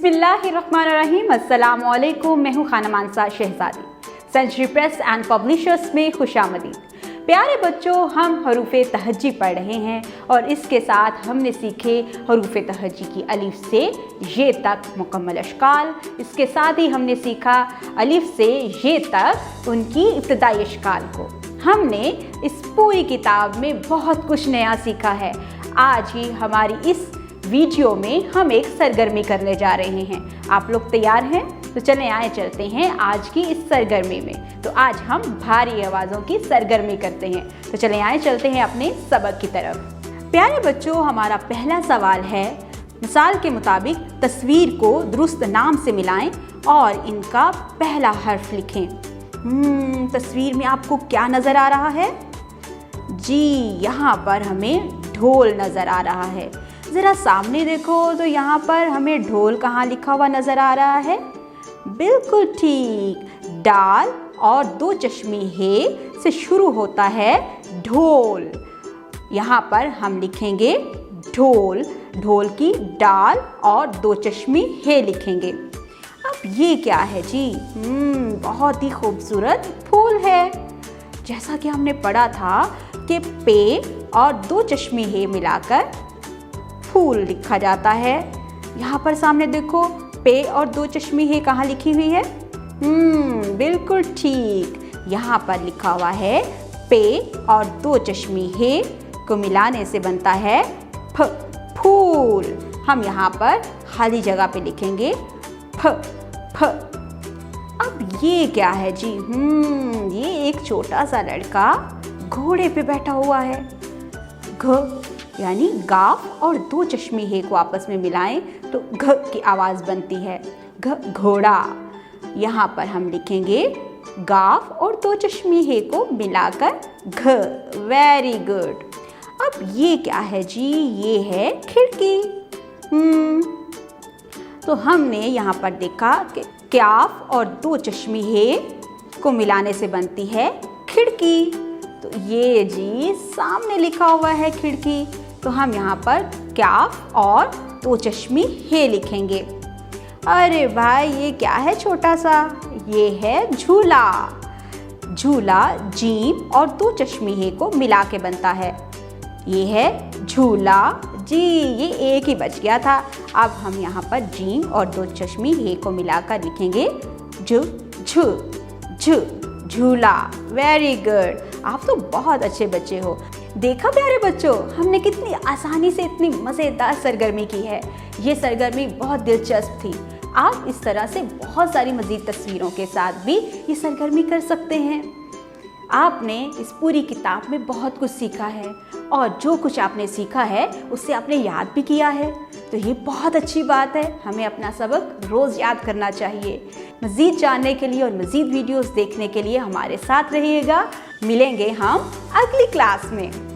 बिस्मिल्लाहिर्रहमानिर्रहीम। अस्सलाम वालेकुम। मैं हूँ खाना मानसा शहजादी। सेंचुरी प्रेस एंड पब्लिशर्स में खुशामदीद। प्यारे बच्चों, हम हरूफ़े तहज्जी पढ़ रहे हैं और इसके साथ हमने सीखे हरूफ़े तहज्जी की अलिफ से ये तक मुकम्मल अशकाल। इसके साथ ही हमने सीखा अलिफ से ये तक उनकी इब्तदाई अशकाल को। हमने इस पूरी किताब में बहुत कुछ नया सीखा है। आज ही हमारी इस वीडियो में हम एक सरगर्मी करने जा रहे हैं। आप लोग तैयार हैं? तो चलें आए चलते हैं आज की इस सरगर्मी में। तो आज हम भारी आवाज़ों की सरगर्मी करते हैं। तो चलें आए चलते हैं अपने सबक की तरफ। प्यारे बच्चों, हमारा पहला सवाल है, मिसाल के मुताबिक तस्वीर को दुरुस्त नाम से मिलाएं और इनका पहला हर्फ लिखें। तस्वीर में आपको क्या नज़र आ रहा है? जी, यहाँ पर हमें ढोल नज़र आ रहा है। ज़रा सामने देखो तो यहाँ पर हमें ढोल कहाँ लिखा हुआ नज़र आ रहा है? बिल्कुल ठीक, डाल और दो चश्मे हे से शुरू होता है ढोल। यहाँ पर हम लिखेंगे ढोल, ढोल की डाल और दो चश्मे हे लिखेंगे। अब ये क्या है जी? बहुत ही खूबसूरत फूल है। जैसा कि हमने पढ़ा था कि पे और दो चश्मे हे मिलाकर फूल लिखा जाता है। यहाँ पर सामने देखो, पे और दो चश्मे हे कहाँ लिखी हुई है? बिल्कुल ठीक, यहाँ पर लिखा हुआ है पे और दो चश्मे हे को मिलाने से बनता है फ, फूल। हम यहाँ पर खाली जगह पे लिखेंगे फ, फ। अब ये क्या है जी? ये एक छोटा सा लड़का घोड़े पे बैठा हुआ है। घ यानी गाफ और दो चश्मे हे को आपस में मिलाएं तो घ की आवाज़ बनती है, घ घोड़ा। यहाँ पर हम लिखेंगे गाफ और दो चश्मे हे को मिलाकर घ। Very good. अब ये क्या है जी? ये है खिड़की। तो हमने यहाँ पर देखा कि क्याफ और दो चश्मे हे को मिलाने से बनती है खिड़की। तो ये जी सामने लिखा हुआ है खिड़की, तो हम यहाँ पर क्याफ और दो चश्मे हे लिखेंगे। अरे भाई, ये क्या है छोटा सा? ये है झूला। झूला जीम और दो चश्मे हे को मिला के बनता है। ये है झूला। जी, ये एक ही बच गया था। अब हम यहाँ पर जीम और दो चश्मे हे को मिलाकर लिखेंगे झ झ झ झूला। वेरी गुड, आप तो बहुत अच्छे बच्चे हो। देखा प्यारे बच्चों, हमने कितनी आसानी से इतनी मज़ेदार सरगर्मी की है। ये सरगर्मी बहुत दिलचस्प थी। आप इस तरह से बहुत सारी मज़ीद तस्वीरों के साथ भी ये सरगर्मी कर सकते हैं। आपने इस पूरी किताब में बहुत कुछ सीखा है और जो कुछ आपने सीखा है उससे आपने याद भी किया है, तो ये बहुत अच्छी बात है। हमें अपना सबक रोज़ याद करना चाहिए। मज़ीद जानने के लिए और मज़ीद वीडियोस देखने के लिए हमारे साथ रहिएगा। मिलेंगे हम अगली क्लास में।